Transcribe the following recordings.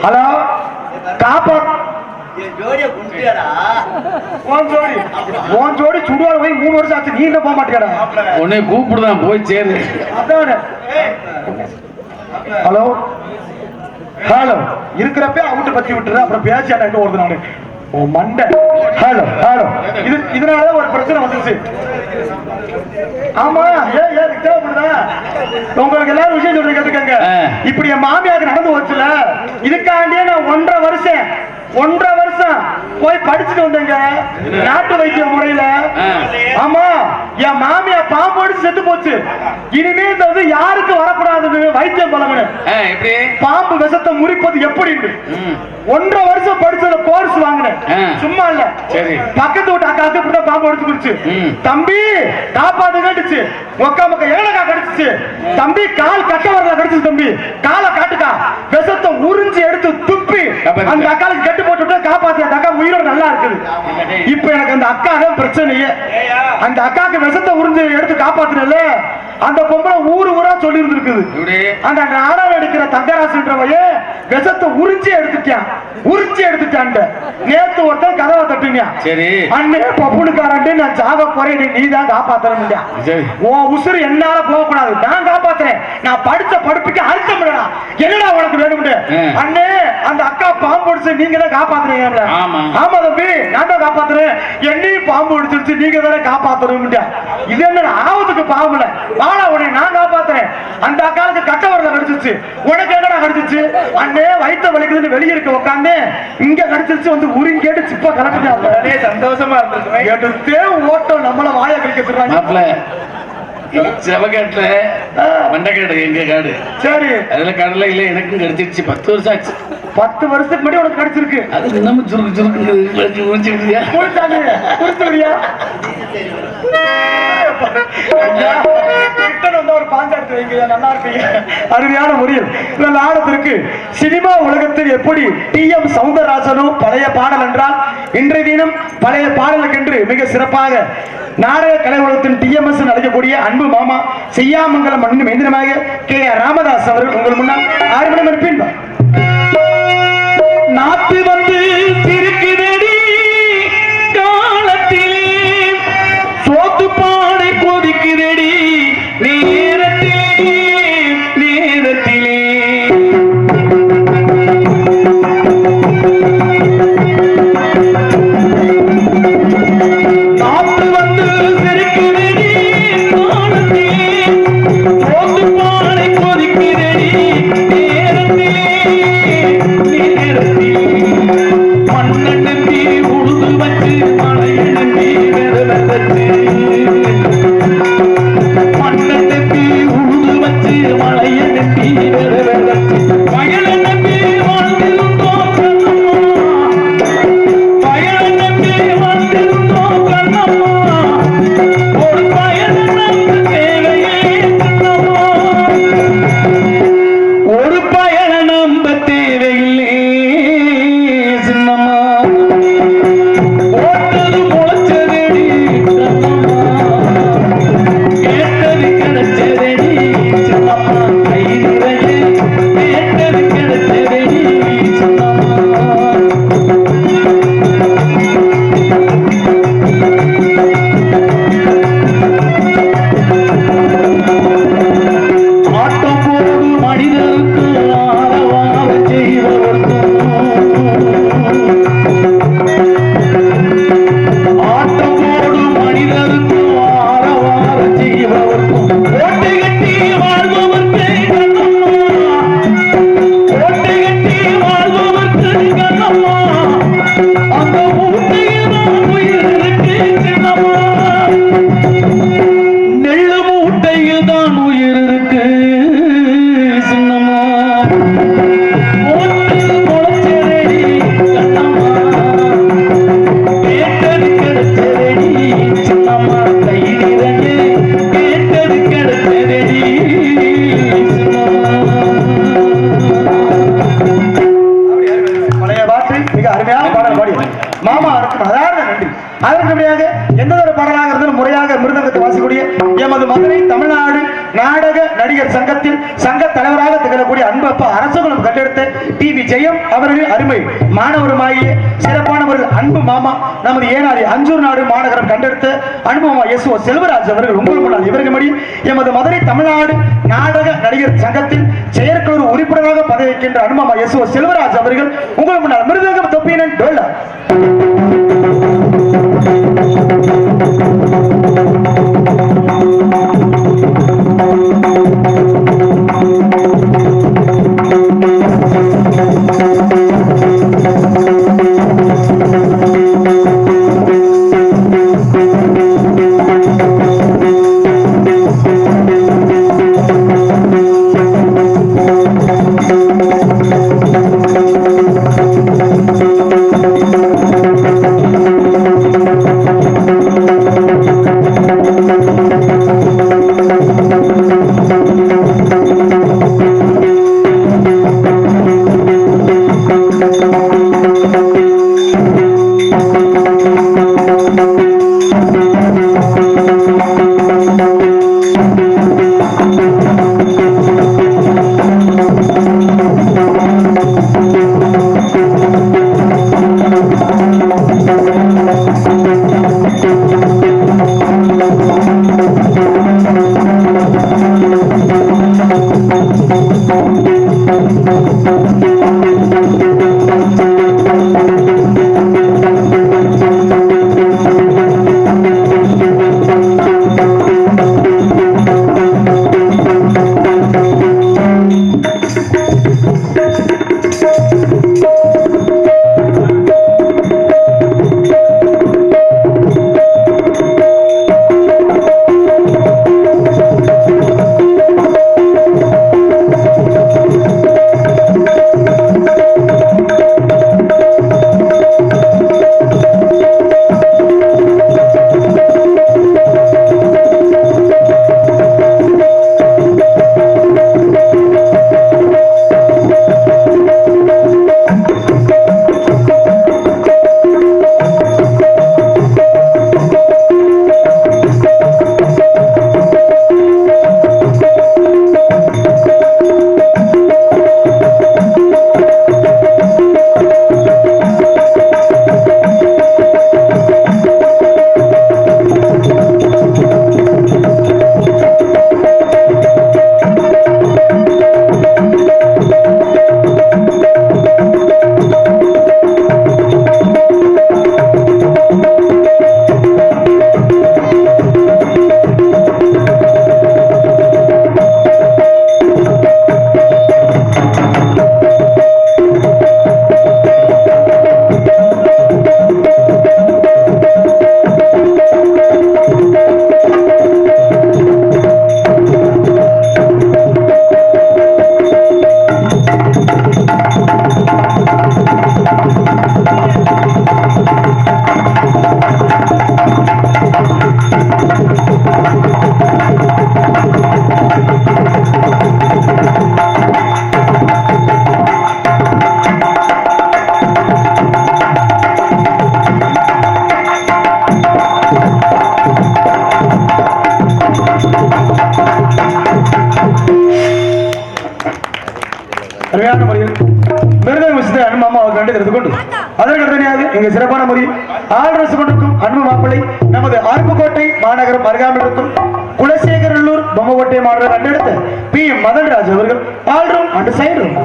Hello காப்பா ஜோடி சுடுவார் போய் 3 வருஷம் ஆச்சு. நீ என்ன போக மாட்டேடா? உன்னை கூப்பிடுதான் போய் சேரு. ஹலோ ஹலோ இருக்கிறப்ப அவுட்டு பத்தி விட்டுற அப்புறம் பேச்சாட்ட வருது நானு மண்டை. ஹலோ ஹலோ இதனாலதான் ஒரு பிரச்சனை வந்துருச்சு. ஆமா உங்களுக்கு எல்லாரும் விஷயம் சொல்றது கேட்டுக்கங்க. இப்படி என் மாமியாருக்கு நடந்து வச்சுல இதுக்காண்டியே நான் 1.5 வருஷம் போய் படிச்சுட்டு வந்தேங்க நாட்டு வைத்திய முறையில. ஆமா என் மாமியா பாம்பு அடிச்சு செத்து போச்சு. இனிமே இந்த யாருக்கு வரக்கூடாதுன்னு வைத்தியம் பழகணும். பாம்பு விஷத்தை முறிப்பது எப்படி 1.5 வருஷம் படிச்சத கோர்ஸ் வாங்கினேன். சும்மா இல்ல பக்கத்து வீட்டு அக்காவுக்கு இப்படிதான் பாம்பு அடிச்சு குடிச்சு. தம்பி காப்பாத்து கேட்டுச்சு. ஒக்கா மக்க ஏழக்கா கடிச்சிச்சு. தம்பி கால் கட்ட வரல கடிச்சு. தம்பி காலை காட்டுக்கா விஷத்தை உறிஞ்சி எடுத்து துப்பி அந்த அக்காவுக்கு கட்டு போட்டு காப்பாத்தி அந்த அக்கா உயிரோட நல்லா இருக்குது. இப்ப எனக்கு அந்த அக்கா தான் பிரச்சனையே. அந்த அக்காவுக்கு விஷத்தை உறிஞ்சி எடுத்து காப்பாத்தினல அந்த பொம்பளை ஊரா சொல்லி இருந்திருக்குது. அந்த நாடகம் எடுக்கிற தங்கராசுன்றவையே விஷத்தை உறிஞ்சி எடுத்துட்டான். நேத்து ஒருத்தன் கதவை தட்டுனியா. சரி அண்ணே பப்புனுக்காரன்ட்டு நான் ஜாக போறேன். நீ தான் காப்பாத்தற முடியா. உன் உசுறு என்னால போக கூடாது. நான் காப்பாத்துறேன். நான் படிச்ச படிப்புக்கு அழுத்தம் இல்லடா. என்னடா உனக்கு வேணும்? அண்ணே அந்த அக்கா பாம்பு அடிச்சு நீங்க தான் காப்பாத்துறீங்க. ஆமா தம்பி நான் தான் காப்பாத்துறேன். என்னையும் பாம்பு அடிச்சிருச்சு நீங்க தானே காப்பாத்தணும். இது என்ன ஆபத்துக்கு பாம்புல வாடா உடனே நான் காப்பாத்துறேன். அந்த அக்காவுக்கு கட்ட வரல கடிச்சிருச்சு. உனக்கு என்னடா கடிச்சிருச்சு? அண்ணே வயிற்று வலிக்குதுன்னு வெளியே இருக்க உட்காந்து இங்க கடிச்சிருச்சு வந்து உரிங்க கேட்டு சிப்பா கலப்பிட்டாங்க. சந்தோஷமா இருந்துச்சு. ஓட்டம் நம்மள வாய கழிக்கிறாங்க. செவக்காட்டுல மண்டக்காடு எங்க காடு. சரி அதுல கடலை இல்ல எனக்கும் கிடைச்சிருச்சு. 10 வருஷம் ஆச்சு. 10 வருஷத்துக்கு முன்னாடி உனக்கு கிடைச்சிருக்கு. அது நம்ம சுருக்கு அருமையான முறையில் ஆடத்திற்கு சினிமா உலகத்தில் எப்படி டி.எம். சௌந்தரராஜனும் பழைய பாடல் என்றால் இன்றைய தினம் பழைய பாடலுக்கென்று மிக சிறப்பாக நாடக கலை உலகத்தின் டி.எம்.எஸ் அழைக்கக்கூடிய அன்பு மாமா செய்யாமங்கலம் மண்ணின் மேந்திரமாக கே.ஆர். ராமதாஸ் அவர்கள் உங்கள் முன்னால் 6 மணி மணிப்பின் நாத்து வந்து திருக்குதடி காலத்திலே சோத்து பாடை கொதிக்குதடி நேரத்திலே நாத்து வந்து திருக்குதடி காலத்திலே சோத்து பாடை கொதிக்குதடி நேரத்திலே மண்ணெண்ணி உழுது வச்சு மழையெண்ணி வெறுவச்சு மண்ணெண்ணி உழுது வச்சு மழையெண்ணி வெறுவச்சு வயலெண்ணி வாழ்ந்திருந்தோம் கண்ணம்மா வயலெண்ணி வாழ்ந்திருந்தோம் கண்ணம்மா ஒரு பயணம் தேவையே கண்ணம்மா ஒரு பயணம் நம்ப தேவையில்லை சின்னம்மா ஓட்டது முளைச்சதடி கண்ணம்மா கேட்டது கிடைச்சதடி சின்னம்மா கை நிறைய கேட்டது கிடைச்சதடி சின்னம்மா ஆட்டம் போடும் மனிதருக்கு ஆரவார செய்வதற்கும் ஆட்டம் போடும் மனிதருக்கு ஆரவார செய்வதற்கும் ஓட்டை கட்டி வாழ்பவர்க்கு கண்ணம்மா ஓட்டை கட்டி வாழ்பவர்க்கு கண்ணம்மா அந்த மூட்டையில் தான் உயிர் இருக்கு சின்னம்மா நெல்லு மூட்டையில் தான் உயிர் இருக்கு சின்னம்மா ஓட்டது முளைச்சதடி கண்ணம்மா கேட்டது கிடைச்சதடி சின்னம்மா கை நிறைய கேட்டது கிடைச்சதடி பழைய பாட்டு மிக அருமையான பாடல் பாடி மாமா அதாரண நன்றி. அதற்குமையாக எந்த ஒரு பாடலாக இருந்தாலும் முறையாக மிருதங்கத்தை வாசிக்கூடிய எமது மதுரை தமிழ்நாடு நாடக நடிகர் சங்கத்தில் சங்க தலைவராக திகழக்கூடிய அன்பு அப்பா அரசகுலம் கட்டெடுத்த டி. ஜெயம் அவர்கள் அருமை மாணவருமாகிய சிறப்பானவர்கள் அன்பு மாமா நமது ஏனாரி அஞ்சூர் நாடு மாநகரம் கண்டெடுத்த அன்பு மாமா எஸ் ஓ செல்வராஜ் அவர்கள் உங்கள் முன்னால் இவர்களபடி எமது மதுரை தமிழ்நாடு நாடக நடிகர் சங்கத்தின் செயற்குழு உறுப்பினராக பதவி வைக்கின்ற அன்பு மாமா எஸ் ஓ செல்வராஜ் அவர்கள் உங்கள் முன்னால் மிருதங்கம் தொப்பினன் டோலா சிறப்பான முறை ஆள்ரசு கொண்டிருக்கும் அன்பு மாப்பிள்ளை நமது அருப்புக்கோட்டை மாநகரம் அருகாமல் இருக்கும் குலசேகரல்லூர் பொம்மக்கோட்டை மாநகரம் கண்டெடுத்த பி மதன்ராஜ் அவர்கள் ஆள்ரும் அண்டு சைடும்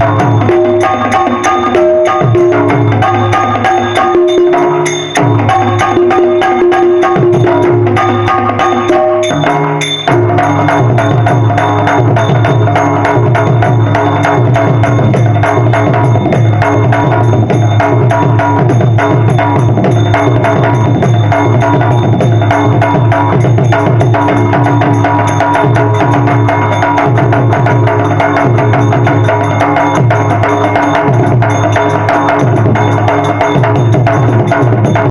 ஆ